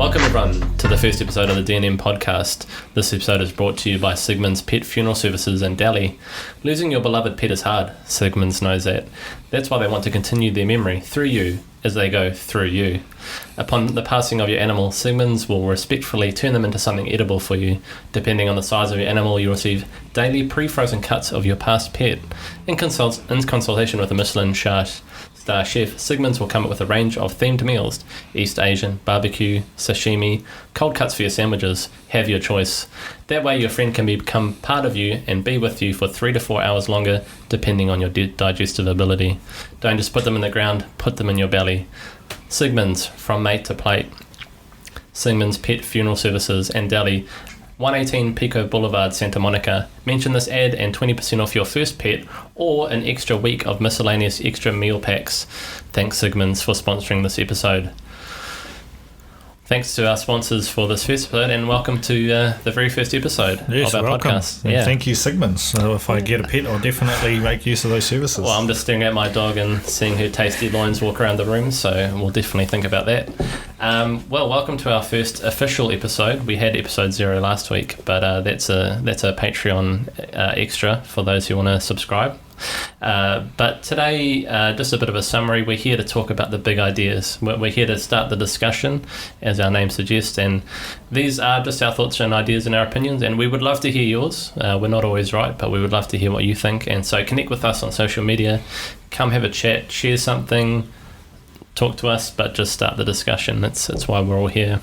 Welcome everyone to the first episode of the D&M podcast. This episode is brought to you by Sigmund's Pet Funeral Services in Delhi. Losing your beloved pet is hard. Sigmund's knows that. That's why they want to continue their memory through you as they go through you. Upon the passing of your animal, Sigmund's will respectfully turn them into something edible for you. Depending on the size of your animal, you'll receive daily pre-frozen cuts of your past pet. In consultation with a Michelin star chef, Sigmund's will come up with a range of themed meals: East Asian, barbecue, sashimi, cold cuts for your sandwiches. Have your choice. That way your friend can become part of you and be with you for 3 to 4 hours longer, depending on your digestive ability. Don't just put them in the ground, put them in your belly. Sigmund's, from mate to plate. Sigmund's Pet Funeral Services and Delhi, 118 Pico Boulevard, Santa Monica. Mention this ad and 20% off your first pet or an extra week of miscellaneous extra meal packs. Thanks Sigmund's for sponsoring this episode. Thanks to our sponsors for this first episode, and welcome to the very first episode of our podcast. Yeah. Thank you, Sigmund. So if I get a pet, I'll definitely make use of those services. Well, I'm just staring at my dog and seeing her tasty loins walk around the room, so we'll definitely think about that. Well, welcome to our first official episode. We had episode 0 last week, but that's a Patreon extra for those who want to subscribe. But today, just a bit of a summary. We're here to talk about the big ideas. We're here to start the discussion, as our name suggests, and these are just our thoughts and ideas and our opinions, and we would love to hear yours. We're not always right, but we would love to hear what you think, and so connect with us on social media. Come have a chat, share something, talk to us, but just start the discussion. That's why we're all here.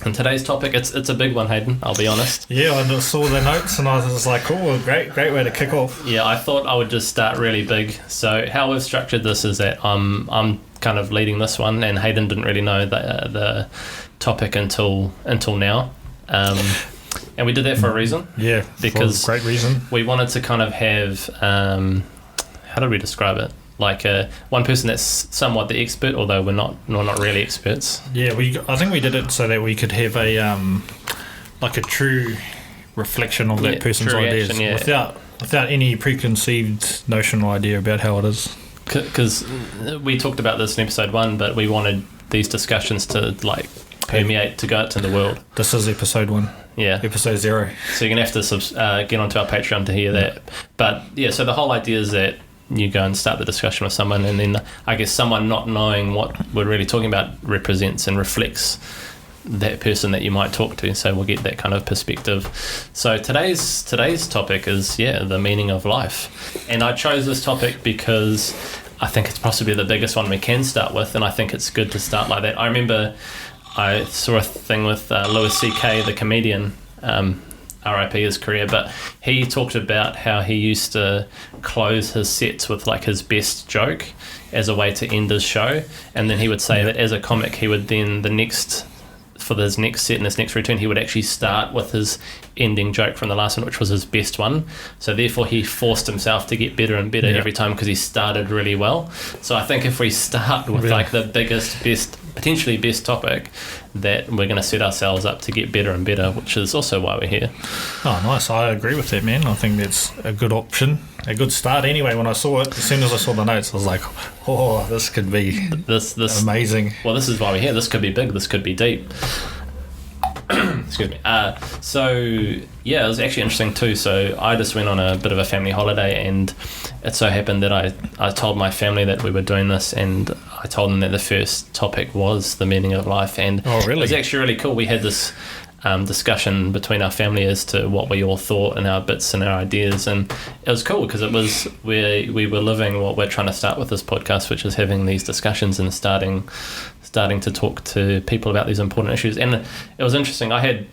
And today's topic, it's a big one, Haydn, I'll be honest. Yeah, I saw the notes and I was like, oh, great way to kick off. Yeah, I thought I would just start really big. So how we've structured this is that I'm kind of leading this one, and Haydn didn't really know the topic until now. And we did that for a reason. Yeah, because for a great reason. We wanted to kind of have, how did we describe it? Like one person that's somewhat the expert, although we're not really experts. Yeah, I think we did it so that we could have a like a true reflection of that person's ideas, without any preconceived notion or idea about how it is. Because we talked about this in episode 1, but we wanted these discussions to like permeate, to go out to the world. This is episode 1. Yeah. Episode 0. So you're going to have to get onto our Patreon to hear that. But yeah, so the whole idea is that you go and start the discussion with someone, and then I guess someone not knowing what we're really talking about represents and reflects that person that you might talk to, so we'll get that kind of perspective. So today's topic is the meaning of life, and I chose this topic because I think it's possibly the biggest one we can start with, and I think it's good to start like that. I remember I saw a thing with Louis C.K., the comedian, RIP his career, but he talked about how he used to close his sets with like his best joke as a way to end his show, and then he would say that as a comic he would then for his next set and his next return he would actually start with his ending joke from the last one, which was his best one. So therefore he forced himself to get better and better every time, because he started really well. So I think if we start with like the biggest, potentially best topic, that we're going to set ourselves up to get better and better, which is also why we're here. Oh, nice. I agree with that, man. I think that's a good option, a good start. Anyway, when I saw it, as soon as I saw the notes, I was like, oh, this could be this amazing. Well, this is why we're here. This could be big. This could be deep. Excuse me. It was actually interesting too. So I just went on a bit of a family holiday, and it so happened that I told my family that we were doing this, and I told them that the first topic was the meaning of life. And it was actually really cool. We had this discussion between our family as to what we all thought and our bits and our ideas, and it was cool because it was where we were living what we're trying to start with this podcast, which is having these discussions and starting to talk to people about these important issues. And it was interesting. I had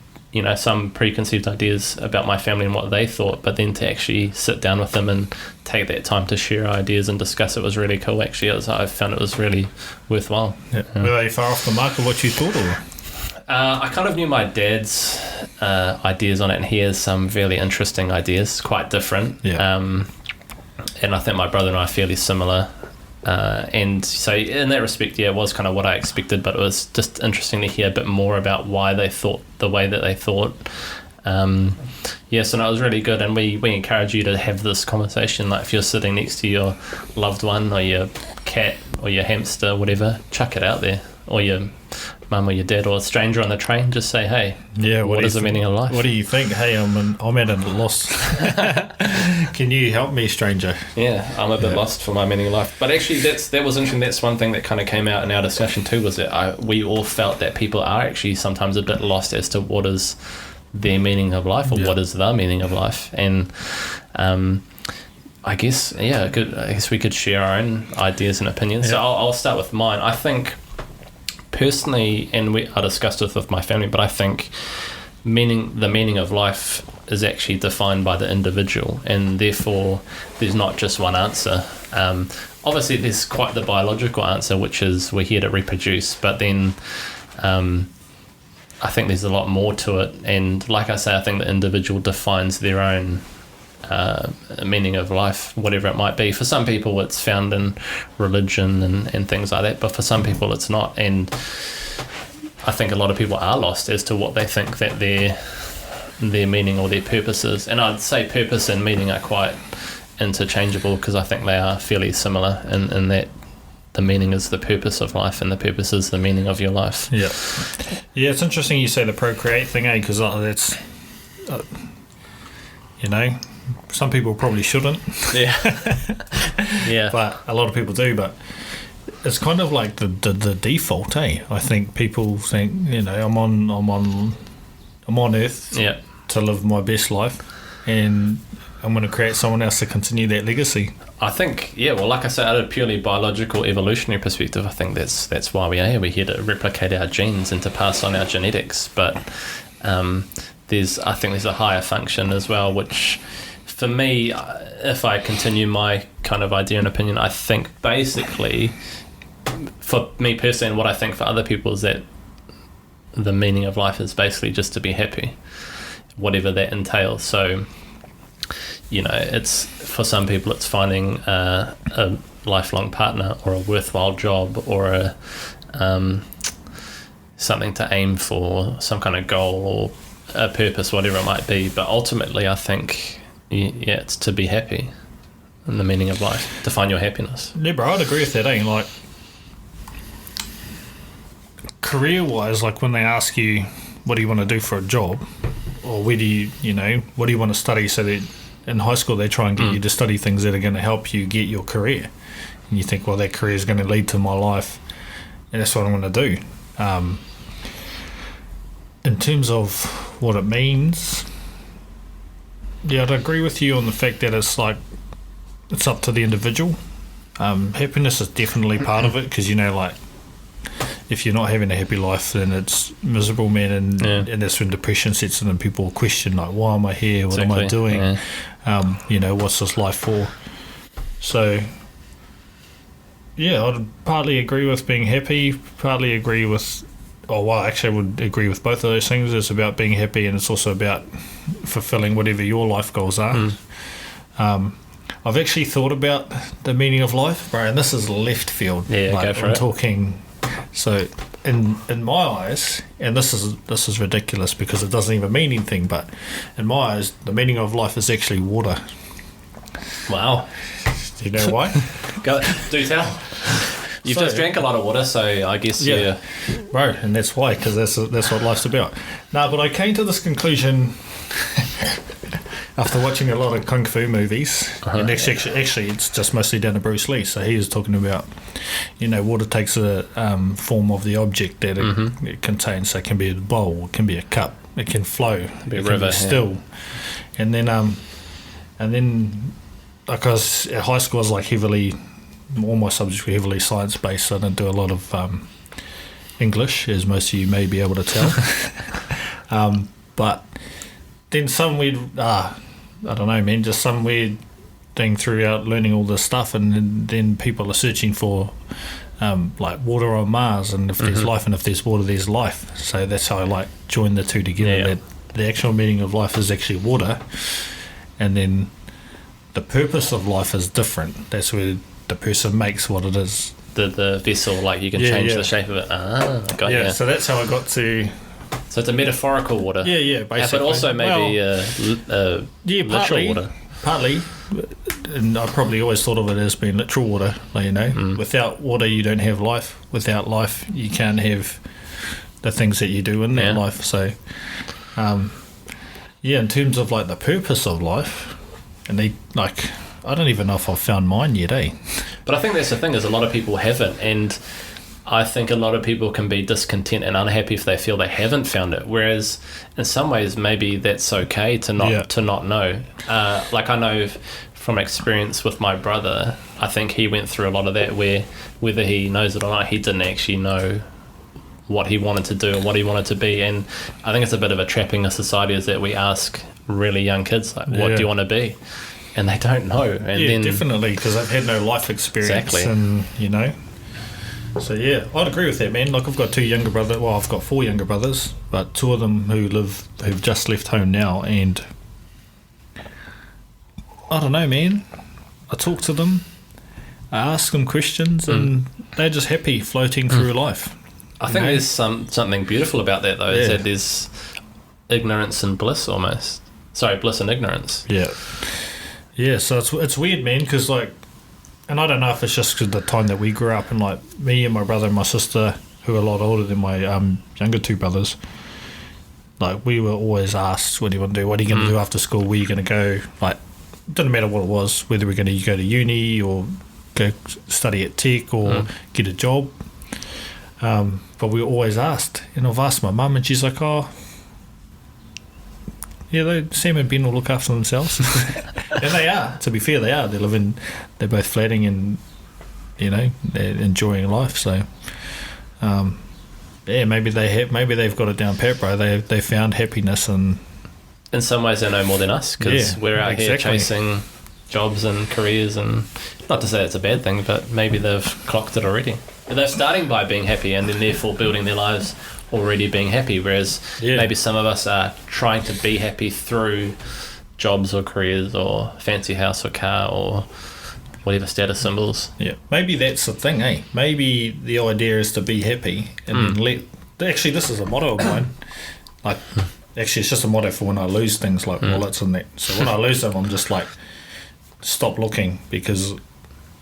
some preconceived ideas about my family and what they thought, but then to actually sit down with them and take that time to share ideas and discuss it was really cool. Actually, I found it was really worthwhile. Were they far off the mark of what you thought, or? I kind of knew my dad's ideas on it, and he has some really interesting ideas, quite different. And I think my brother and I are fairly similar. And so in that respect, it was kind of what I expected, but it was just interesting to hear a bit more about why they thought the way that they thought. So it was really good, and we encourage you to have this conversation. Like if you're sitting next to your loved one or your cat or your hamster, whatever, chuck it out there, or your mum or your dad or a stranger on the train, just say, hey, what is the meaning of life? What do you think? Hey, I'm at a loss. Can you help me, stranger? Yeah, I'm a bit lost for my meaning of life. But actually, that was interesting. That's one thing that kind of came out in our discussion too, was that we all felt that people are actually sometimes a bit lost as to what is their meaning of life, or what is the meaning of life. And I guess we could share our own ideas and opinions. So I'll start with mine. I think personally, and I discussed it with my family, but I think the meaning of life is actually defined by the individual, and therefore there's not just one answer. Obviously there's quite the biological answer, which is we're here to reproduce, but then I think there's a lot more to it, and like I say, I think the individual defines their own meaning of life, whatever it might be. For some people it's found in religion and things like that, but for some people it's not, and I think a lot of people are lost as to what they think that their meaning or their purpose is. And I'd say purpose and meaning are quite interchangeable, because I think they are fairly similar in that the meaning is the purpose of life and the purpose is the meaning of your life. Yeah, it's interesting you say the procreate thing, because that's some people probably shouldn't. Yeah. But a lot of people do. But it's kind of like the default, I think people think, I'm on Earth to live my best life, and I'm going to create someone else to continue that legacy. I think, like I said, at a purely biological evolutionary perspective, I think that's why we are here. We're here to replicate our genes and to pass on our genetics. But I think there's a higher function as well, which for me, if I continue my kind of idea and opinion, I think basically, for me personally, and what I think for other people, is that the meaning of life is basically just to be happy, whatever that entails. So, it's, for some people it's finding a lifelong partner, or a worthwhile job, or something to aim for, some kind of goal or a purpose, whatever it might be. But ultimately I think it's to be happy, and the meaning of life, to find your happiness. Yeah, bro, I'd agree with that. Like, career wise, like when they ask you what do you want to do for a job, or where do you what do you want to study, so that in high school they try and get you to study things that are going to help you get your career, and you think, well, that career is going to lead to my life, and that's what I'm going to do. In terms of what it means, I'd agree with you on the fact that it's like it's up to the individual. Happiness is definitely part of it, because like, if you're not having a happy life, then it's miserable, man, and that's when depression sets in, and people question, like, why am I here? What am I doing? What's this life for? So I'd partly agree with being happy, partly agree with, actually I would agree with both of those things. It's about being happy, and it's also about fulfilling whatever your life goals are. I've actually thought about the meaning of life, bro, and this is left field. Go for it. Talking. So in my eyes, and this is ridiculous because it doesn't even mean anything, but in my eyes, the meaning of life is actually water. Wow. Do you know why? Do tell. You've just drank a lot of water, so I guess bro, and that's why, because that's what life's about. No, but I came to this conclusion after watching a lot of kung fu movies, and actually it's just mostly down to Bruce Lee. So he was talking about, water takes a form of the object that it contains. So it can be a bowl, it can be a cup, it can flow, it can be still, and then because at high school I was like all my subjects were heavily science based, so I didn't do a lot of English, as most of you may be able to tell. But then some weird, I don't know, man, just some weird thing throughout learning all this stuff, and then people are searching for like water on Mars, and if there's life, and if there's water, there's life. So that's how I like join the two together. That the actual meaning of life is actually water, and then the purpose of life is different. That's where the person makes what it is. The vessel, like you can change the shape of it. Got you. So that's how I got to. So it's a metaphorical water. Yeah, basically. But also maybe literal water. Partly, and I probably always thought of it as being literal water. Without water you don't have life. Without life you can't have the things that you do in that Yeah. life. So, in terms of like the purpose of life, and I don't even know if I've found mine yet, eh? But I think that's the thing, is a lot of people haven't, and I think a lot of people can be discontent and unhappy if they feel they haven't found it. Whereas in some ways, maybe that's okay to not know. Like I know from experience with my brother, I think he went through a lot of that where whether he knows it or not, he didn't actually know what he wanted to do or what he wanted to be. And I think it's a bit of a trapping of society, is that we ask really young kids, like, what do you want to be? And they don't know. And then definitely, because they've had no life experience. Exactly. And, So, I'd agree with that, man. Like, I've got 2 younger brothers. Well, I've got 4 younger brothers, but 2 of them who've just left home now. And I don't know, man. I talk to them, I ask them questions, and they're just happy floating through life. I think there's something beautiful about that, though, is that there's ignorance and bliss almost. Sorry, bliss and ignorance. Yeah, so it's weird, man, because, like, and I don't know if it's just because the time that we grew up, and, like, me and my brother and my sister, who are a lot older than my younger 2 brothers, like, we were always asked, what do you want to do? What are you going to do after school? Where are you going to go? Like, it didn't matter what it was, whether we're going to go to uni or go study at tech or get a job. But we were always asked. And I've asked my mum, and she's like, Sam and Ben will look after themselves. And they are. To be fair, they are. They're both flatting and, they're enjoying life. So, maybe they've got it down pat, bro. They found happiness, and in some ways they know more than us, because we're out here chasing jobs and careers, and not to say it's a bad thing, but maybe they've clocked it already. But they're starting by being happy, and then therefore building their lives already being happy, whereas maybe some of us are trying to be happy through jobs or careers or fancy house or car or whatever status symbols. Maybe that's the thing, eh? Maybe the idea is to be happy, and then actually, this is a motto of mine. Like, actually, it's just a motto for when I lose things like wallets and that. So when I lose them, I'm just like, stop looking, because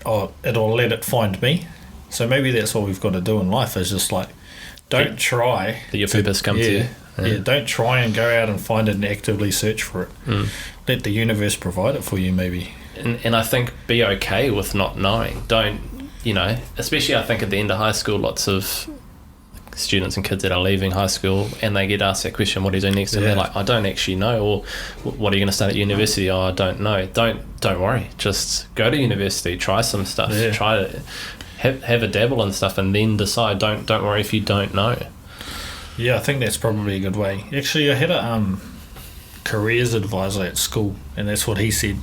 it'll let it find me. So maybe that's what we've got to do in life, is just like, don't try that your purpose come to you. Don't try and go out and find it and actively search for it. Let the universe provide it for you, maybe. And I think be okay with not knowing. Don't, especially I think at the end of high school, lots of students and kids that are leaving high school, and they get asked that question, what do you do next? And they're like, I don't actually know. Or what are you going to start at university? Oh, I don't know. Don't worry. Just go to university, try some stuff, try to have a dabble and stuff, and then decide. Don't worry if you don't know. I think that's probably a good way. Actually, I had a careers advisor at school, and that's what he said.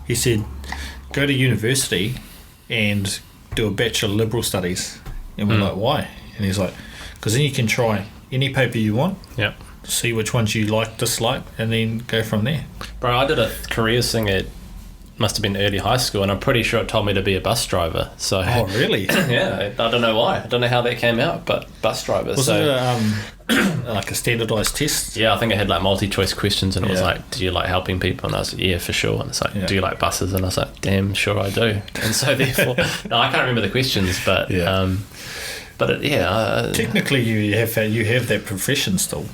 He said, go to university and do a Bachelor of Liberal Studies. And we're like, why? And he's like, because then you can try any paper you want, see which ones you like, dislike, and then go from there. Bro, I did a careers thing at, must have been early high school, and I'm pretty sure it told me to be a bus driver. So really? I don't know why. I don't know how that came out, but bus driver. Was it like a standardised test? Yeah, I think I had like multi-choice questions, and it was like, do you like helping people? And I was like, yeah, for sure. And it's like, do you like buses? And I was like, damn sure I do. And so therefore, no, I can't remember the questions, but technically you have that profession still.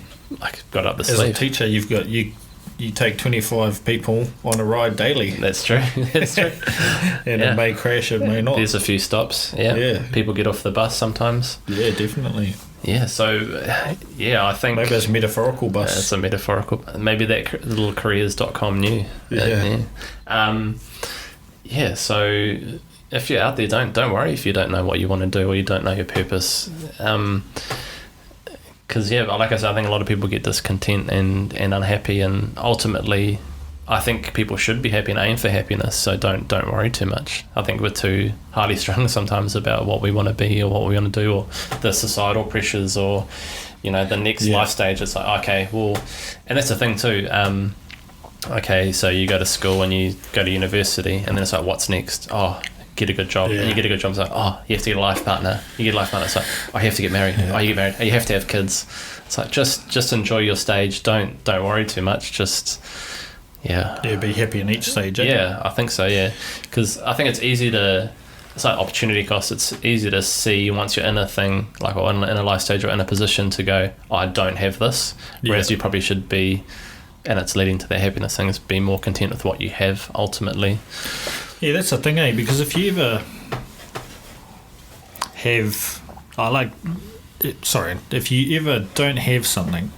I got up the sleeve. As a teacher, you've got you take 25 people on a ride daily. That's true. That's true. And it may crash, it may not. There's a few stops. Yeah. People get off the bus sometimes. Yeah, definitely. Yeah, so, I think... Maybe it's a metaphorical bus. It's a metaphorical... Maybe that little careers.com knew. So if you're out there, don't worry if you don't know what you want to do or you don't know your purpose. Because, like I said, I think a lot of people get discontent and unhappy, and ultimately I think people should be happy and aim for happiness, so don't worry too much. I think we're too highly strung sometimes about what we want to be or what we want to do, or the societal pressures, or the next life stage. It's like, okay, well, and that's the thing too. Okay, so you go to school and you go to university, and then it's like, what's next? Oh, get a good job. And you get a good job. It's like, oh, you have to get a life partner. You get a life partner. It's like, oh, you have to get married. Oh, you get married. Oh, you have to have kids. It's like, just enjoy your stage. Don't worry too much. Just be happy in each stage. I think so. Because I think it's easy to it's like opportunity cost. It's easy to see once you're in a thing, like, or in a life stage or in a position to go, oh, I don't have this. Whereas you probably should be, and it's leading to that happiness thing, is be more content with what you have ultimately. Yeah, that's the thing, eh? Because if you ever have, if you ever don't have something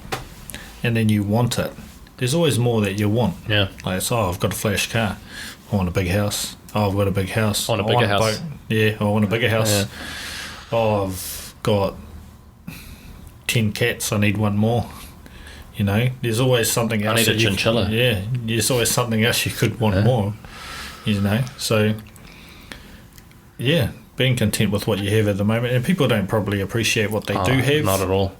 and then you want it, there's always more that you want. Yeah. Like, it's, I've got a flash car. I want a big house. Oh, I've got a big house. I want a bigger house. A boat. Yeah, I want a bigger house. Yeah. Oh, I've got 10 cats. I need one more. You know, there's always something else. I need a chinchilla. Yeah, there's always something else you could want more. You know, so yeah, being content with what you have at the moment, and people don't probably appreciate what they do have. Not at all.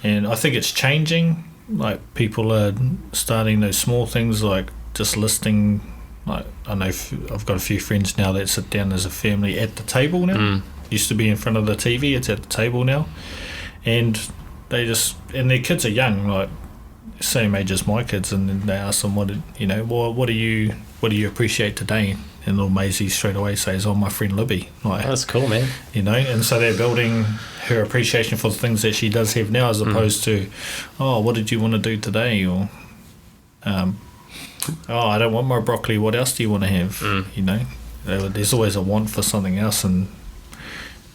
And I think it's changing. Like, people are starting those small things, like just listing. Like, I know I've got a few friends now that sit down as a family at the table now. Used to be in front of the TV. It's at the table now, and they just, and their kids are young, like same age as my kids, and then they ask them, what do you appreciate today? And little Maisie straight away says, oh, my friend Libby. Like, That's cool, man. You know, and so they're building her appreciation for the things that she does have now, as opposed to, oh, what did you want to do today? Or, oh, I don't want my broccoli, what else do you want to have? You know, there's always a want for something else, and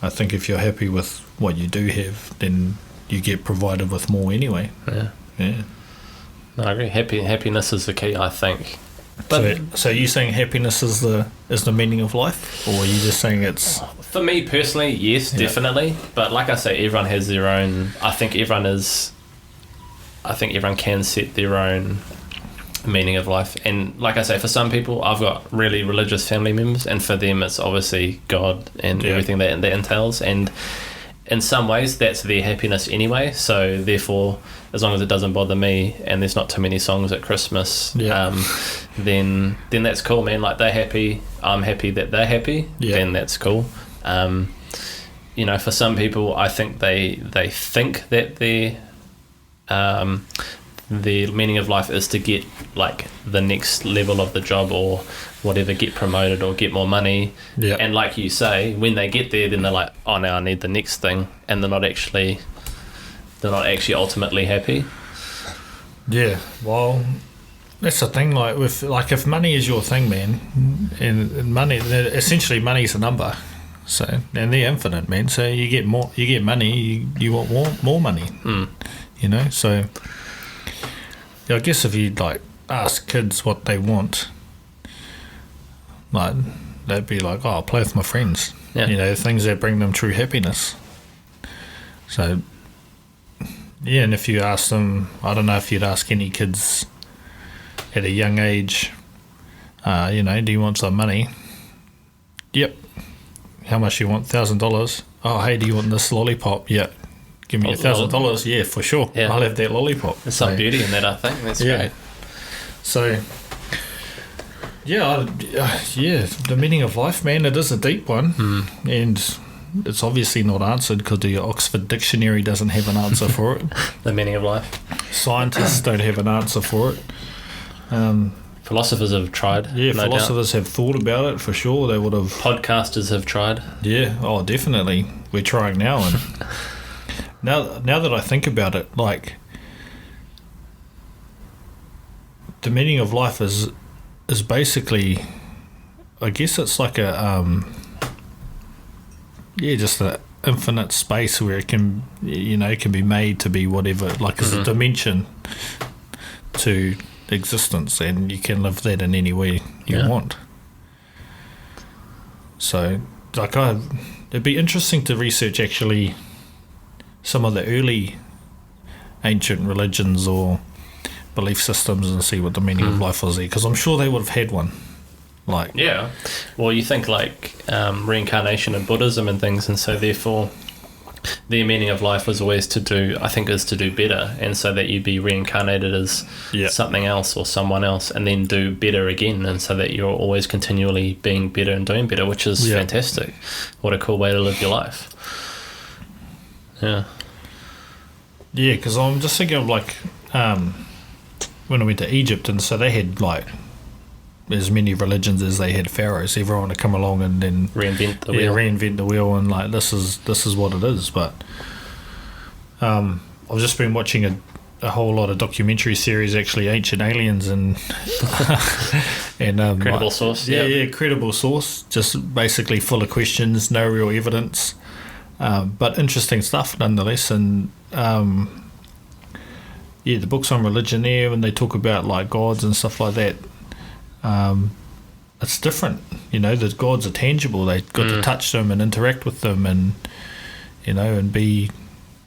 I think if you're happy with what you do have, then you get provided with more anyway. Yeah. No, I agree. Happiness is the key, I think. But so you saying happiness is the meaning of life, or are you just saying it's? For me personally, yes, definitely. But like I say, everyone has their own. I think everyone can set their own meaning of life. And like I say, for some people, I've got really religious family members, and for them, it's obviously God and everything that entails. And in some ways, that's their happiness anyway. So therefore, as long as it doesn't bother me and there's not too many songs at Christmas, then that's cool, man. Like, they're happy, I'm happy that they're happy, then that's cool. You know, for some people, I think they think that the meaning of life is to get, like, the next level of the job or whatever, get promoted or get more money. And like you say, when they get there, then they're like, oh, now I need the next thing, and they're not actually ultimately happy. Yeah, well, that's the thing. Like, if money is your thing, man, and money, essentially money's a number. So, and they're infinite, man. So you get money, you want more money. You know, so I guess if you, like, ask kids what they want, like, they'd be like, oh, I'll play with my friends. You know, things that bring them true happiness. So, yeah, and if you ask them, I don't know if you'd ask any kids at a young age, you know, do you want some money? Yep. How much do you want? $1,000. Oh, hey, do you want this lollipop? Yeah. Give me $1,000. Yeah, for sure. I'll have that lollipop. There's some beauty in that, I think. That's great. So, the meaning of life, man, it is a deep one, and it's obviously not answered because the Oxford Dictionary doesn't have an answer for it. The meaning of life. Scientists don't have an answer for it. Philosophers have tried. Yeah, philosophers have thought about it, for sure. They would have. Podcasters have tried. Yeah, oh, definitely. We're trying now, and now that I think about it, like, the meaning of life is basically, I guess it's like a just an infinite space where it can, you know, it can be made to be whatever, like, it's a dimension to existence, and you can live that in any way you want. So, like, it'd be interesting to research actually some of the early ancient religions or belief systems and see what the meaning of life was there, because I'm sure they would have had one. Like, yeah, well, you think like reincarnation in Buddhism and things, and so therefore their meaning of life was always to do better, and so that you'd be reincarnated as something else or someone else, and then do better again, and so that you're always continually being better and doing better, which is fantastic. What a cool way to live your life. Yeah, because I'm just thinking of, like, when I went to Egypt, and so they had, like, as many religions as they had pharaohs. Everyone to come along and then Reinvent the wheel. reinvent the wheel, and like this is what it is. But I've just been watching a whole lot of documentary series, actually, Ancient Aliens, and and Credible source. yeah, credible source, just basically full of questions, no real evidence, but interesting stuff nonetheless. And the books on religion there, when they talk about like gods and stuff like that, it's different. The gods are tangible. They got to touch them and interact with them, and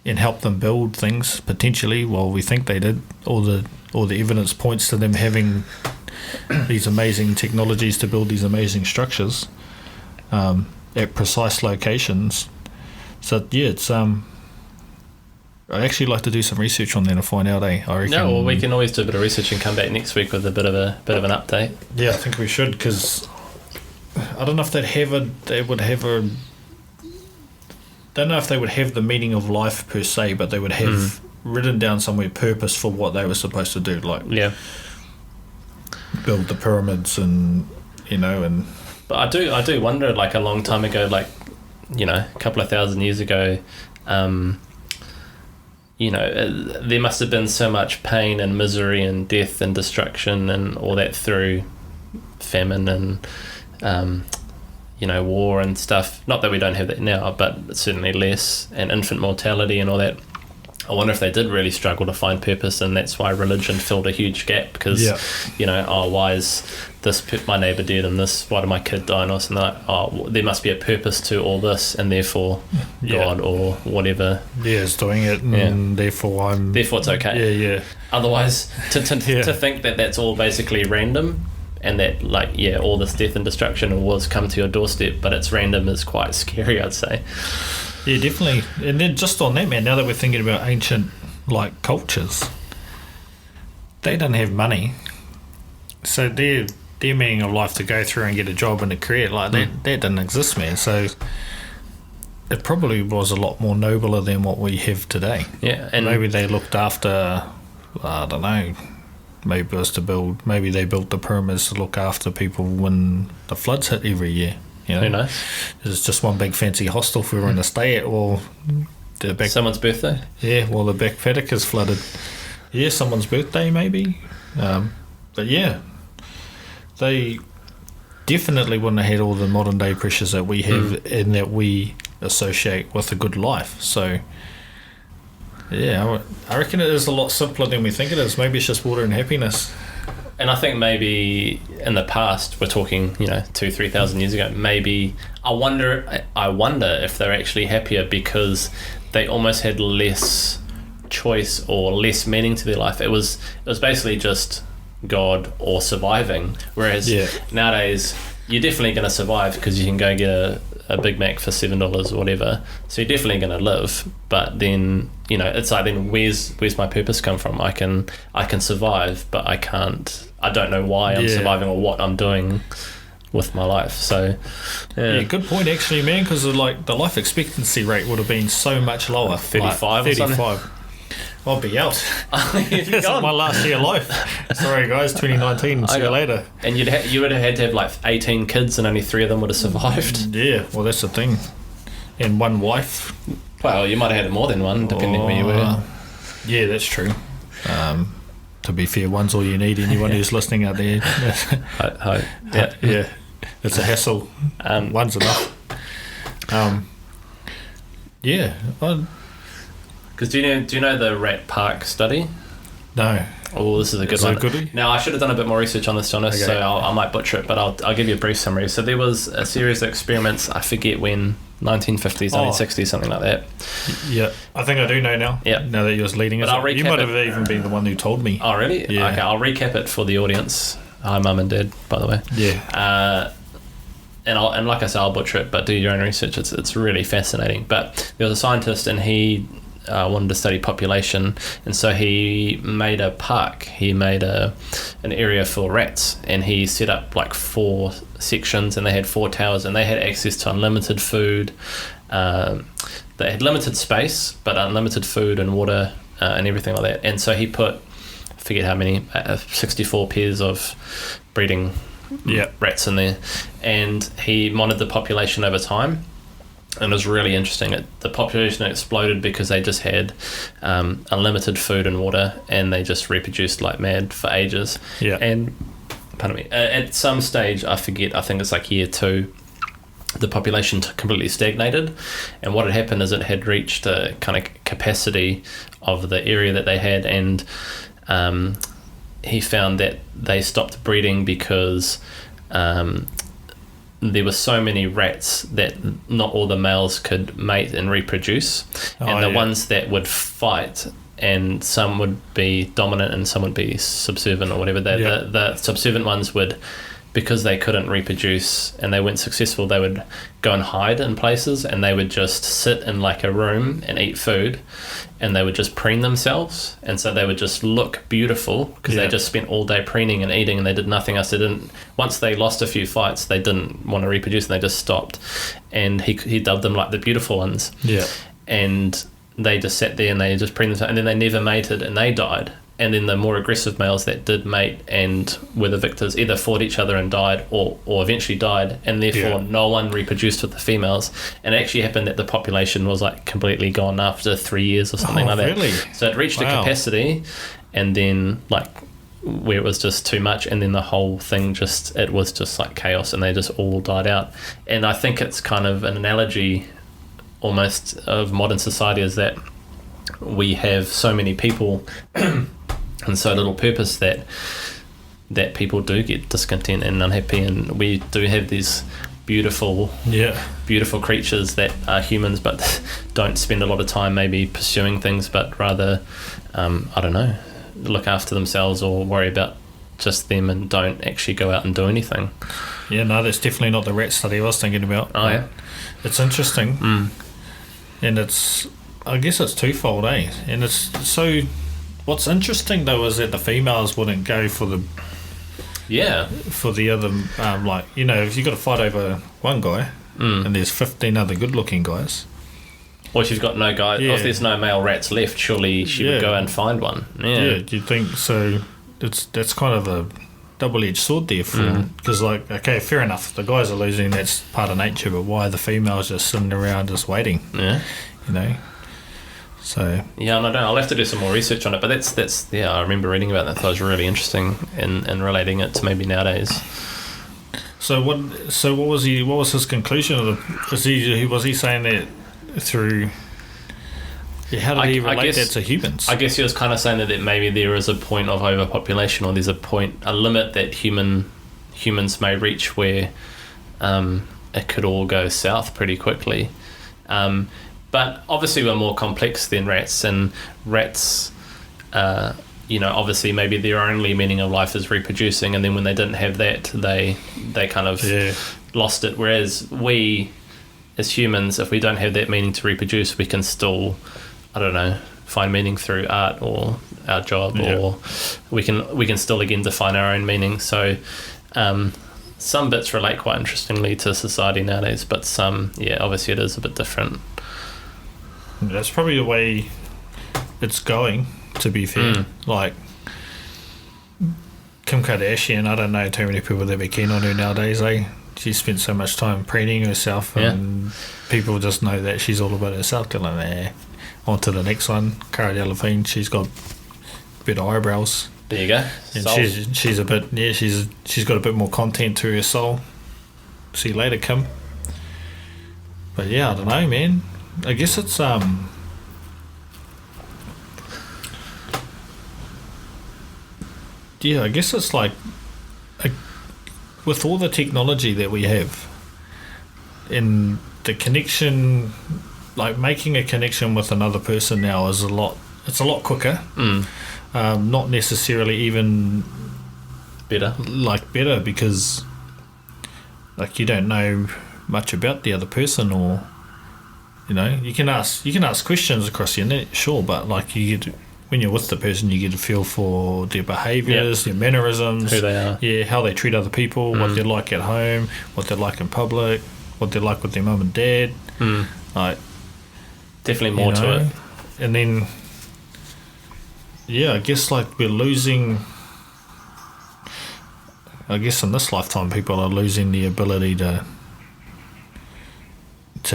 and help them build things potentially. Well, we think they did. All the evidence points to them having these amazing technologies to build these amazing structures at precise locations. So yeah, it's I'd actually like to do some research on that and find out. I reckon. No, well, we can always do a bit of research and come back next week with a bit of an update. Yeah, I think we should, because I don't know if don't know if they would have the meaning of life per se, but they would have written down somewhere purpose for what they were supposed to do, like build the pyramids and. But I do wonder, like a long time ago, like a couple of thousand years ago, there must have been so much pain and misery and death and destruction and all that through famine and war and stuff. Not that we don't have that now, but certainly less, and infant mortality and all that. I wonder if they did really struggle to find purpose, and that's why religion filled a huge gap, because why is my neighbour dead and why did my kid die, and also there must be a purpose to all this, and therefore God or whatever is doing it, and therefore it's okay. Otherwise to think that that's all basically random, and that all this death and destruction was come to your doorstep but it's random, is quite scary, I'd say. Yeah, definitely. And then just on that, man, now that we're thinking about ancient cultures, they didn't have money, so their meaning of life to go through and get a job and a career that didn't exist, man. So it probably was a lot more nobler than what we have today. Yeah, and maybe they looked after, I don't know, maybe it was to build. Maybe they built the pyramids to look after people when the floods hit every year. Who knows? It's just one big fancy hostel for everyone to stay at, or someone's birthday. Yeah, well, the back paddock is flooded. Yeah, someone's birthday maybe. But yeah, they definitely wouldn't have had all the modern day pressures that we have and that we associate with a good life. So yeah, I reckon it is a lot simpler than we think it is. Maybe it's just water and happiness. And I think maybe in the past, we're talking 2,000-3,000 years ago, maybe I wonder if they're actually happier because they almost had less choice or less meaning to their life. It was basically just God or surviving, whereas nowadays you're definitely going to survive because you can go get a Big Mac for $7 or whatever, so you're definitely going to live. But then it's like, then where's my purpose come from? I can survive, but I don't know why I'm surviving or what I'm doing with my life. So yeah, good point actually, man, because the life expectancy rate would have been so much lower. 35 or something. I'll be out. This is my last year of life. Sorry guys, 2019. See you later. And you would have had to have 18 kids, and only 3 of them would have survived. Yeah, well that's the thing. And 1 wife. Well, you might have had more than one, depending where you were. Yeah, that's true. To be fair, one's all you need. Anyone who's listening out there. Yeah. It's a hassle. One's enough. Because do you know the Rat Park study? No. Oh, this is a good one. Goodie? Now, I should have done a bit more research on this, Jonas, okay. So I might butcher it, but I'll give you a brief summary. So there was a series of experiments, I forget when, 1950s, 1960s, something like that. Yeah, I think I do know now. Yeah. Now that you're leading us. You might have even been the one who told me. Oh, really? Yeah. Okay, I'll recap it for the audience. Hi, Mum and Dad, by the way. Yeah. And like I said, I'll butcher it, but do your own research. It's really fascinating. But there was a scientist, and he wanted to study population, and so he made a park. He made an area for rats, and he set up 4 sections, and they had 4 towers, and they had access to unlimited food. They had limited space, but unlimited food and water and everything like that. And so he put, I forget how many, 64 pairs of breeding rats in there, and he monitored the population over time. And it was really interesting. The population exploded because they just had unlimited food and water, and they just reproduced like mad for ages. Yeah. And, pardon me, at some stage, I forget, I think it's like year 2, the population completely stagnated. And what had happened is it had reached a kind of capacity of the area that they had, and he found that they stopped breeding because there were so many rats that not all the males could mate and reproduce, and the ones that would fight, and some would be dominant and some would be subservient or whatever, the subservient ones would, because they couldn't reproduce and they weren't successful, they would go and hide in places, and they would just sit in like a room and eat food, and they would just preen themselves, and so they would just look beautiful because they just spent all day preening and eating, and they did nothing else. They didn't. Once they lost a few fights, they didn't want to reproduce, and they just stopped. And he dubbed them like the beautiful ones. Yeah. And they just sat there and they just preened themselves, and then they never mated and they died. And then the more aggressive males that did mate and were the victors either fought each other and died, or eventually died, and therefore no one reproduced with the females. And it actually happened that the population was like completely gone after 3 years or something like that. Really? So it reached a capacity, and then like where it was just too much, and then the whole thing it was just like chaos, and they just all died out. And I think it's kind of an analogy almost of modern society, is that we have so many people and so little purpose that people do get discontent and unhappy, and we do have these beautiful creatures that are humans but don't spend a lot of time maybe pursuing things, but rather I don't know, look after themselves or worry about just them and don't actually go out and do anything. No, that's definitely not the rat study I was thinking about. It's interesting. And I guess it's twofold, and it's so. What's interesting though is that the females wouldn't go for the other, like, you know, if you got to fight over one guy and there's 15 other good-looking guys, or she's got no guy. If there's no male rats left, surely she would go and find one. You'd think so. That's kind of a double-edged sword there for, because like, okay, fair enough, the guys are losing, that's part of nature, but why are the females just sitting around just waiting? You know. So I'll have to do some more research on it, but that's I remember reading about that. That was really interesting in relating it to maybe nowadays. So what was his conclusion of was he saying that through how did he relate that to humans? I guess he was kind of saying that maybe there is a point of overpopulation, or there's a limit that humans may reach where it could all go south pretty quickly. But obviously we're more complex than rats, and rats, obviously maybe their only meaning of life is reproducing, and then when they didn't have that, they kind of lost it. Whereas we, as humans, if we don't have that meaning to reproduce, we can still, I don't know, find meaning through art or our job, or we can still again define our own meaning. So some bits relate quite interestingly to society nowadays, but some, obviously it is a bit different. That's probably the way it's going, to be fair. Like Kim Kardashian, I don't know too many people that be keen on her nowadays. She spent so much time preening herself, and people just know that she's all about herself. They're like, on to the next one. Cara Delevingne, she's got better eyebrows. There you go. And she's a bit she's got a bit more content to her soul. See you later, Kim. But I don't know, man. I guess it's I guess it's like with all the technology that we have, in the connection, like making a connection with another person now is a lot quicker. Not necessarily even better, because like you don't know much about the other person, or you can ask questions across the internet, sure, but like when you're with the person, you get a feel for their behaviours, their mannerisms, who they are, how they treat other people, what they're like at home, what they're like in public, what they're like with their mum and dad. Like definitely more to it. And then I guess like we're losing. I guess in this lifetime, people are losing the ability to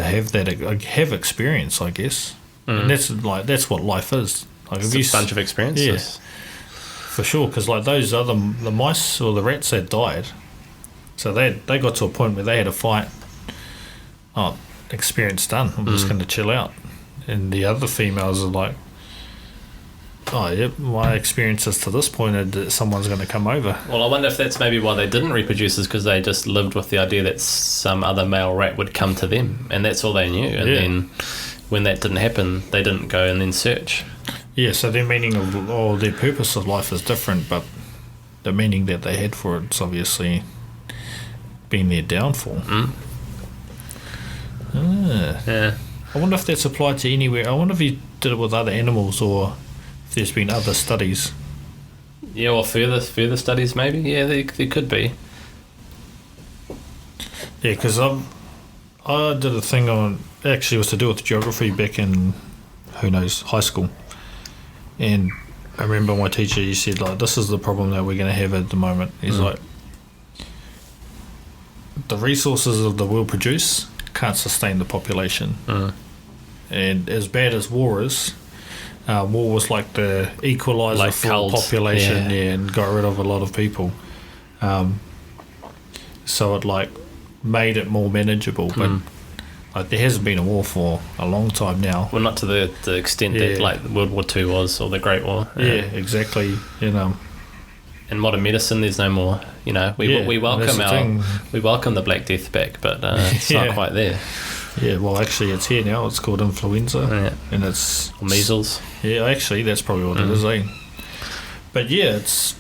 have experience, I guess. And that's what life is. Like, It's a bunch of experiences. Yeah, for sure. Because like the mice or the rats that died, so they got to a point where they had a fight. Oh, experience done. I'm just going to chill out. And the other females are like, oh, yep, my experience is to this point that someone's going to come over. Well, I wonder if that's maybe why they didn't reproduce, is because they just lived with the idea that some other male rat would come to them, and that's all they knew. And then when that didn't happen, they didn't go and then search. Yeah, so their meaning of, or their purpose of life is different, but the meaning that they had for it's obviously been their downfall. Yeah. I wonder if that's applied to anywhere. I wonder if you did it with other animals, or if there's been other studies. Yeah, or further studies maybe. Yeah, there could be. Yeah, because I did a thing on, actually it was to do with geography back in, who knows, high school. And I remember my teacher, he said, like, this is the problem that we're going to have at the moment. He's like, the resources of the world produce can't sustain the population. And as bad as war is, war was like the equalizer Like for cult, population, and got rid of a lot of people. So it like made it more manageable, but like there hasn't been a war for a long time now. Well, not to the extent that like World War II was, or the Great War. Yeah, exactly. In modern medicine, there's no more. We welcome the Black Death back, but it's not quite there. Yeah, well, actually, it's here now. It's called influenza, and it's or measles. Yeah, actually, that's probably what it is, eh? But yeah, it's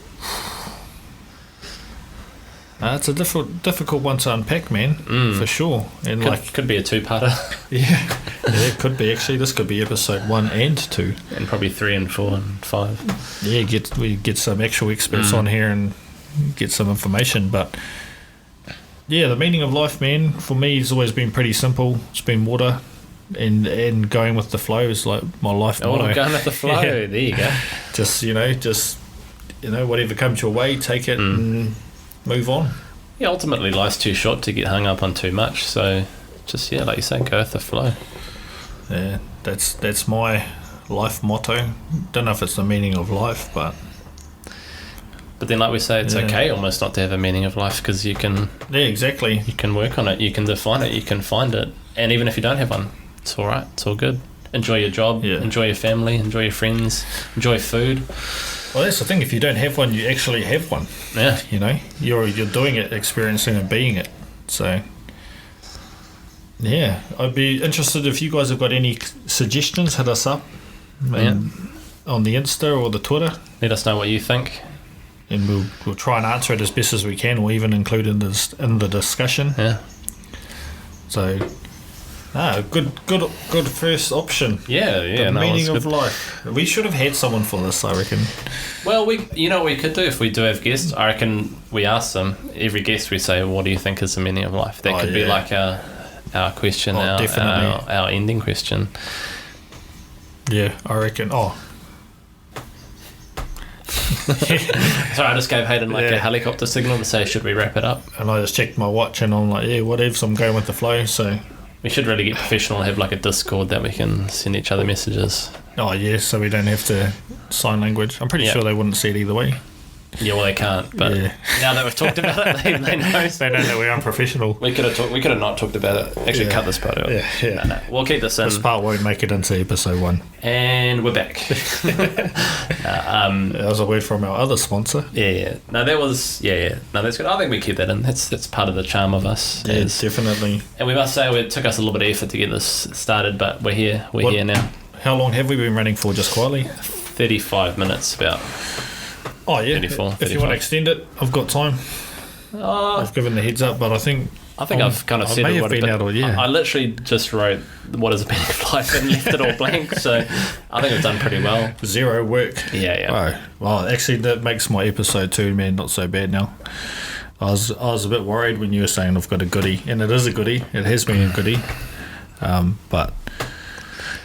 a difficult one to unpack, man, for sure. And could be a two-parter. Yeah, it could be. Actually, this could be episode 1 and 2, and probably 3 and 4 and 5. Yeah, we get some actual experts on here and get some information, but. Yeah, the meaning of life, man, for me has always been pretty simple. It's been water and going with the flow is like my life motto. Going with the flow, There you go. Just whatever comes your way, take it and move on. Yeah, ultimately life's too short to get hung up on too much, so just, like you say, go with the flow. Yeah, that's my life motto. Don't know if it's the meaning of life, but then, like we say, it's okay almost not to have a meaning of life, because you can... Yeah, exactly. You can work on it, you can define it, you can find it. And even if you don't have one, it's all right, it's all good. Enjoy your job, enjoy your family, enjoy your friends, enjoy food. Well, that's the thing. If you don't have one, you actually have one. Yeah. You're doing it, experiencing and being it. So, yeah. I'd be interested if you guys have got any suggestions, hit us up on the Insta or the Twitter. Let us know what you think. And we'll try and answer it as best as we can, or even include in the discussion. Yeah. So, good first option. Yeah. The meaning of life. We should have had someone for this, I reckon. Well, what we could do if we do have guests. I reckon we ask them. Every guest we say, "What do you think is the meaning of life?" That could be like our question, our ending question. Yeah, I reckon. Sorry, I just gave Haydn a helicopter signal to say, should we wrap it up? And I just checked my watch and I'm like, whatever, so I'm going with the flow. So we should really get professional and have a Discord that we can send each other messages. Oh yeah, so we don't have to sign language. I'm pretty sure they wouldn't see it either way. Yeah, well, they can't, but now that we've talked about it, they know. They know that we're unprofessional. We could have not talked about it. Actually, cut this part out. Yeah. No. We'll keep this in. This part won't make it into episode 1. And we're back. That was a word from our other sponsor. Yeah. No, that was... Yeah. No, that's good. I think we keep that in. That's part of the charm of us. Yeah, definitely. And we must say, it took us a little bit of effort to get this started, but we're here. We're here now. How long have we been running for, just quietly? 35 minutes, about. Oh, yeah. 34, if you want to extend it, I've got time. I've given the heads up, but I think I've kind of said it. I literally just wrote what is a meaning of life and left it all blank, so I think I've done pretty well. Zero work. Yeah. Oh, well, actually, that makes my episode 2, man, not so bad now. I was a bit worried when you were saying I've got a goodie, and it is a goodie. It has been a goodie, but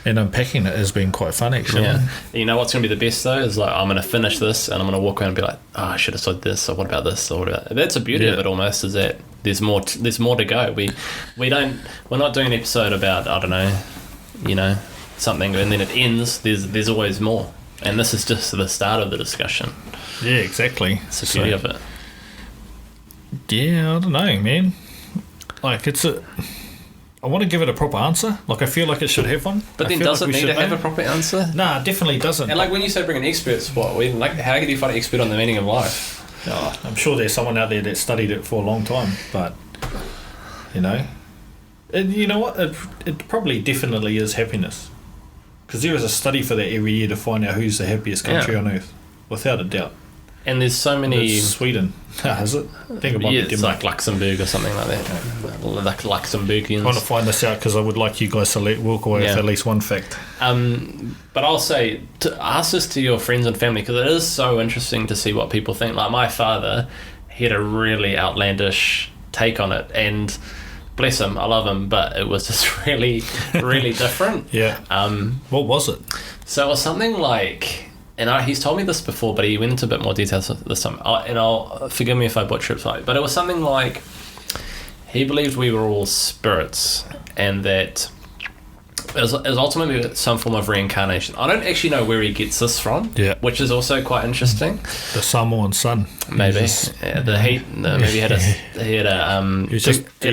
And unpacking it has been quite fun, actually. Yeah. You know what's going to be the best, though, is like, I'm going to finish this and I'm going to walk around and be like, oh, I should have said this, or what about this, or what about that. That's the beauty of it almost, is that there's more to go. We're not doing an episode about, I don't know, you know, something, and then it ends. There's always more. And this is just the start of the discussion. Yeah, exactly. It's the beauty of it. Yeah, I don't know, man. Like, I want to give it a proper answer. Like, I feel like it should have one. But then does it need to have a proper answer? Nah, it definitely doesn't. And like when you say bring in experts, how do you find an expert on the meaning of life? Oh, I'm sure there's someone out there that studied it for a long time, but, you know. And you know what? It probably definitely is happiness. Because there is a study for that every year to find out who's the happiest country on earth, without a doubt. And there's so many... It's Sweden. Is it? I think it might be it's like Luxembourg or something like that. Like Luxembourgians. I want to find this out because I would like you guys to walk away with at least one fact. But I'll say, to ask this to your friends and family, because it is so interesting to see what people think. Like my father, he had a really outlandish take on it, and bless him, I love him, but it was just really, really different. Yeah. What was it? So it was something like... And he's told me this before, but he went into a bit more details this time. I'll forgive me if I butcher it slightly, but it was something like he believed we were all spirits, and that it was ultimately some form of reincarnation. I don't actually know where he gets this from, which is also quite interesting. The Samoan sun, maybe. Yeah, the heat. Maybe he had a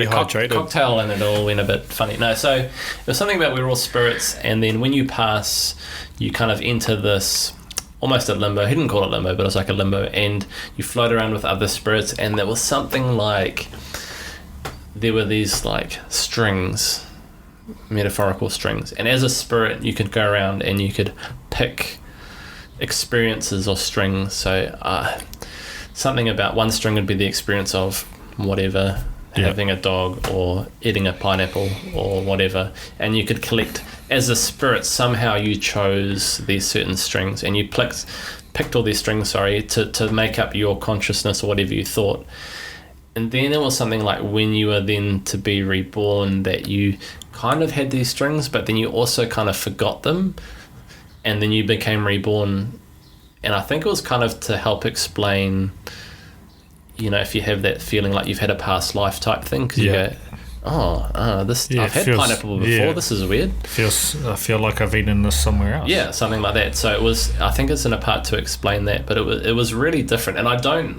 cocktail, and it all went a bit funny. No, so it was something about we were all spirits, and then when you pass, you kind of enter this. Almost a limbo. He didn't call it limbo, but it was like a limbo, and you float around with other spirits, and there was something like there were these like strings, metaphorical strings, and as a spirit you could go around and you could pick experiences or strings. So something about one string would be the experience of whatever, having a dog or eating a pineapple or whatever, and you could collect. As a spirit, somehow you chose these certain strings, and you picked all these strings, to make up your consciousness or whatever you thought. And then there was something like when you were then to be reborn, that you kind of had these strings, but then you also kind of forgot them, and then you became reborn. And I think it was kind of to help explain, you know, if you have that feeling like you've had a past life type thing, because you go, I've had pineapple before. Yeah. This is weird. I feel like I've eaten this somewhere else. Yeah, something like that. So it was. I think it's in a part to explain that, but it was really different. And I don't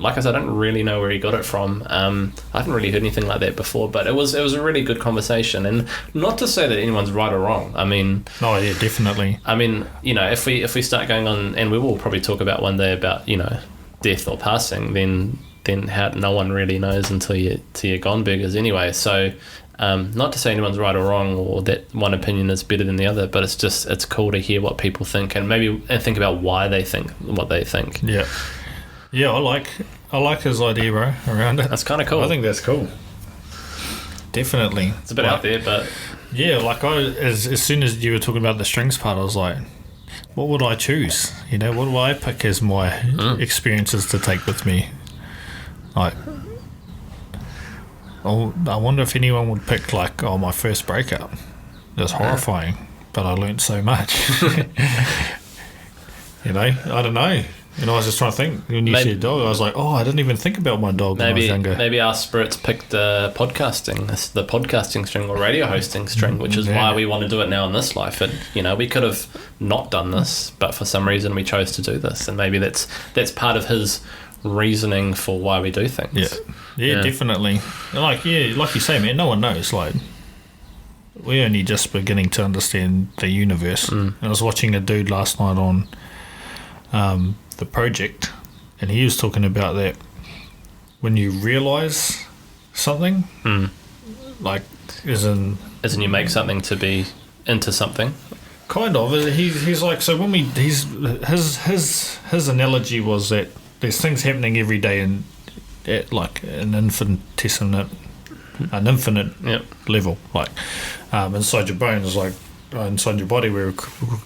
really know where he got it from. I haven't really heard anything like that before. But it was a really good conversation. And not to say that anyone's right or wrong. I mean. Oh yeah, definitely. I mean, you know, if we start going on, and we will probably talk about one day about, you know, death or passing, then how no one really knows until you're gone burgers anyway. So not to say anyone's right or wrong, or that one opinion is better than the other, but it's cool to hear what people think, and think about why they think what they think. I like his idea, bro, around it. That's kind of cool. I think that's cool, definitely. It's a bit out there, but yeah, like as soon as you were talking about the strings part, I was like, what would I choose? You know, what do I pick as my experiences to take with me? Like, I wonder if anyone would pick like, my first breakup. It was horrifying, but I learnt so much. You know, I don't know. And I was just trying to think, when you said dog, I was like, I didn't even think about my dog when I was younger. Maybe our spirits picked the podcasting string or radio hosting string, which is why we want to do it now in this life. And, you know, we could have not done this, but for some reason we chose to do this. And maybe that's part of his reasoning for why we do things. Yeah, definitely. Like you say, man, no one knows. Like, we're only just beginning to understand the universe. And I was watching a dude last night on The Project, and he was talking about that when you realise something, like as in you make something to be into something. Kind of. He's like, so when his analogy was that there's things happening every day at like an infinite level, like inside your bones, like inside your body, we're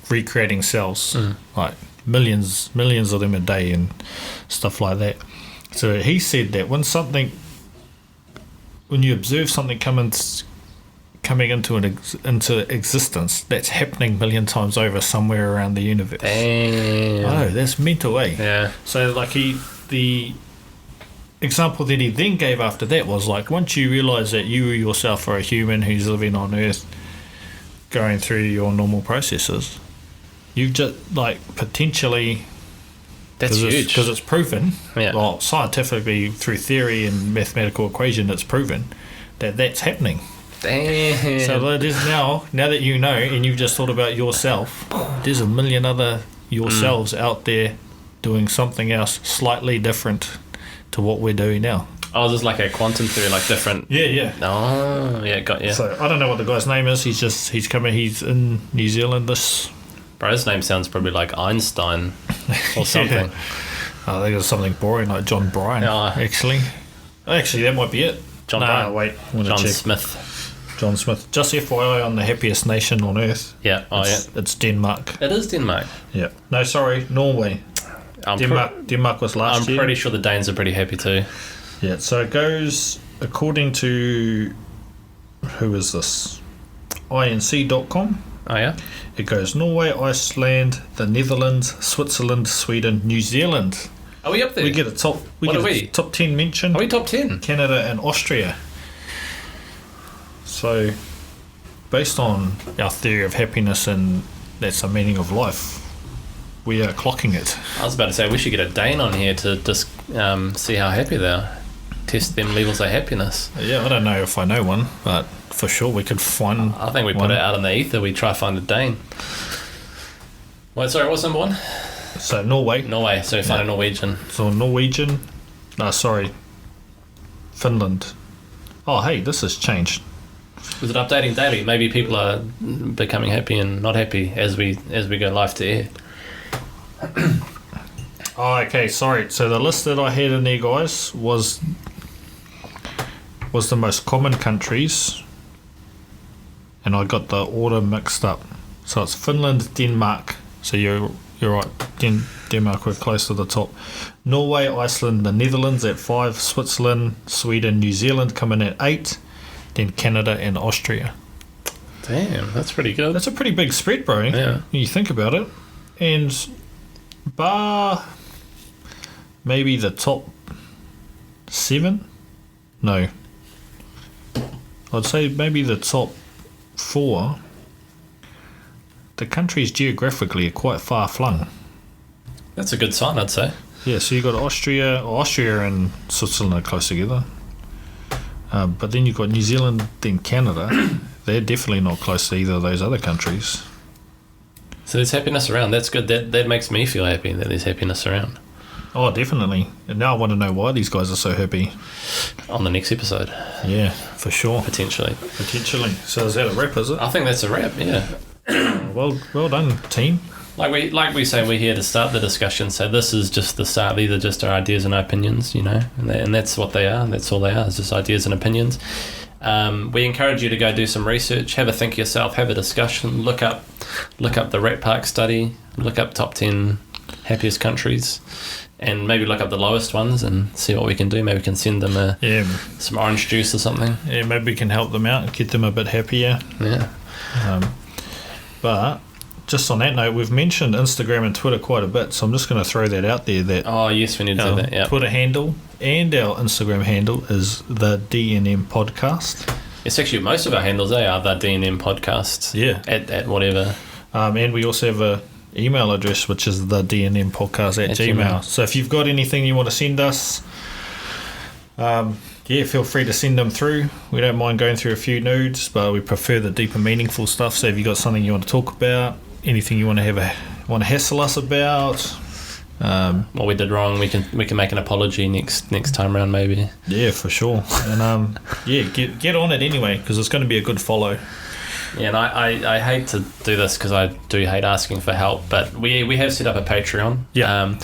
recreating cells, like millions of them a day and stuff like that. So he said that when you observe something come coming into into existence that's happening a million times over somewhere around the universe. Damn. Oh, that's mental, eh? Yeah. So, like, the example that he then gave after that was, like, once you realise that you yourself are a human who's living on Earth, going through your normal processes, you've just, like, potentially... That's huge. Because it's proven, Yeah. well, scientifically, through theory and mathematical equation, it's proven that that's happening. Damn. So that is now that you know, and you've just thought about yourself, there's a million other yourselves out there doing something else slightly different to what we're doing now. Oh, this is like a quantum theory, like different... Yeah. Oh, yeah, got you. So I don't know what the guy's name is. He's in New Zealand this... Bro, his name sounds probably like Einstein or something. Yeah. I think it's something boring like John Bryan, Oh. actually. Actually, that might be it. John Bryan. Wait. I'm gonna John check. Smith. John Smith. Just FYI on the happiest nation on earth. Yeah, It's Denmark. It is Denmark. Yeah. No, sorry, Norway. Denmark was last year. I'm pretty sure the Danes are pretty happy too. Yeah, so it goes according to... Who is this? inc.com. Oh, yeah? It goes Norway, Iceland, the Netherlands, Switzerland, Sweden, New Zealand. Are we up there? We get a top. What are we? Top 10 mention. Are we top 10? Canada and Austria. So, based on our theory of happiness and that's the meaning of life, we are clocking it. I was about to say, we should get a Dane on here to just see how happy they are. Test them levels of happiness. Yeah, I don't know if I know one, but for sure we could find. I think we put one. it out in the ether. We try to find a Dane. Wait, sorry, what's number one? So Norway. Norway. So we find a Norwegian. So Norwegian. No, sorry. Finland. Oh, hey, this has changed. Is it updating daily? Maybe people are becoming happy and not happy as we go live to air. Oh, okay, sorry. So the list that I had in there, guys, was the most common countries, and I got the order mixed up. So it's Finland, Denmark. So you're right. Denmark were close to the top. Norway, Iceland, the Netherlands at 5. Switzerland, Sweden, New Zealand coming at 8. Then Canada and Austria. Damn, that's pretty good. That's a pretty big spread, bro. Yeah. When you think about it. And bar maybe the top 7? No. I'd say maybe the top 4. The countries geographically are quite far flung. That's a good sign, I'd say. Yeah, so you got Austria and Switzerland are close together. But then you've got New Zealand, then Canada. They're definitely not close to either of those other countries. So there's happiness around. That's good. That makes me feel happy that there's happiness around. Oh, definitely. And now I want to know why these guys are so happy. On the next episode. Yeah, for sure. Potentially. So is that a wrap, is it? I think that's a wrap, yeah. Well done, team. Like we say, we're here to start the discussion, so this is just the start. These are just our ideas and opinions, you know, and that's what they are. That's all they are, is just ideas and opinions. We encourage you to go do some research, have a think yourself, have a discussion, look up the Rat Park study, look up top 10 happiest countries, and maybe look up the lowest ones and see what we can do. Maybe we can send them some orange juice or something. Yeah, maybe we can help them out and get them a bit happier. Yeah. But just on that note, we've mentioned Instagram and Twitter quite a bit, so I'm just going to throw that out there. That oh yes, we need to do that. Yeah. Twitter handle and our Instagram handle is the DNM Podcast. It's actually most of our handles are the DNM Podcasts. Yeah. At whatever. And we also have a email address which is the DNM Podcast at Gmail. So if you've got anything you want to send us, feel free to send them through. We don't mind going through a few nudes, but we prefer the deeper, meaningful stuff. So if you've got something you want to talk about, anything you want to hassle us about, what we did wrong, we can make an apology next time around, maybe. Yeah, for sure. And get on it anyway, because it's going to be a good follow. Yeah, and I hate to do this because I do hate asking for help, but we have set up a Patreon. Yeah.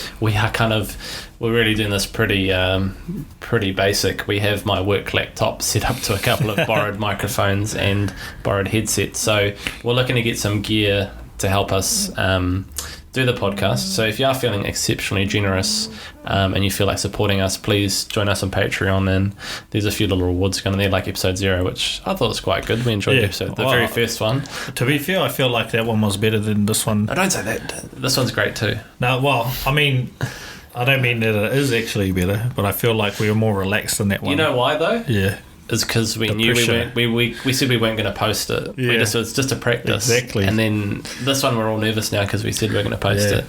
We're really doing this pretty basic. We have my work laptop set up to a couple of borrowed microphones and borrowed headsets. So we're looking to get some gear to help us do the podcast. So if you are feeling exceptionally generous and you feel like supporting us, please join us on Patreon, and there's a few little rewards going there, like episode 0, which I thought was quite good. We enjoyed the very first one. To be fair, I feel like that one was better than this one. I don't say that. This one's great too. No, well, I mean, I don't mean that it is actually better, but I feel like we were more relaxed than that one. You know why though? Yeah. It's because we knew we said we weren't going to post it. Yeah. It's just a practice. Exactly. And then this one we're all nervous now because we said we're going to post it.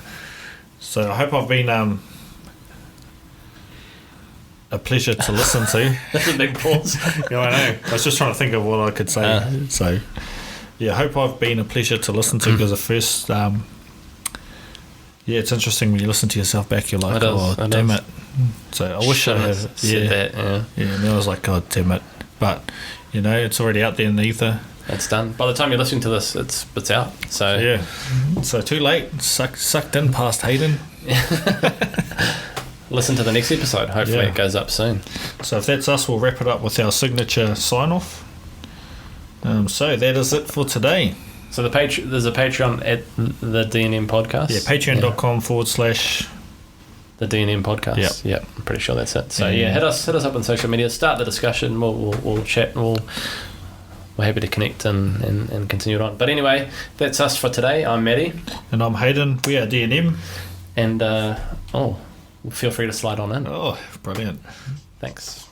So I hope I've been a pleasure to listen to. That's a big pause. Yeah, I know. I was just trying to think of what I could say. So, yeah, I hope I've been a pleasure to listen to, because at first, it's interesting when you listen to yourself back, you're like, damn it. So I wish I had said that. Yeah, and then I was like, God damn it. But, it's already out there in the ether. It's done. By the time you're listening to this, it's out. So yeah. So too late. Sucked in past Haydn. Listen to the next episode. Hopefully it goes up soon. So if that's us, we'll wrap it up with our signature sign-off. So that is it for today. So there's a Patreon at the DNM podcast. Yeah, patreon.com / the DNM podcast. Yep, I'm pretty sure that's it. So hit us up on social media. Start the discussion. We'll chat. We're happy to connect and continue it on. But anyway, that's us for today. I'm Matty. And I'm Haydn. We are DNM. And feel free to slide on in. Oh, brilliant. Thanks.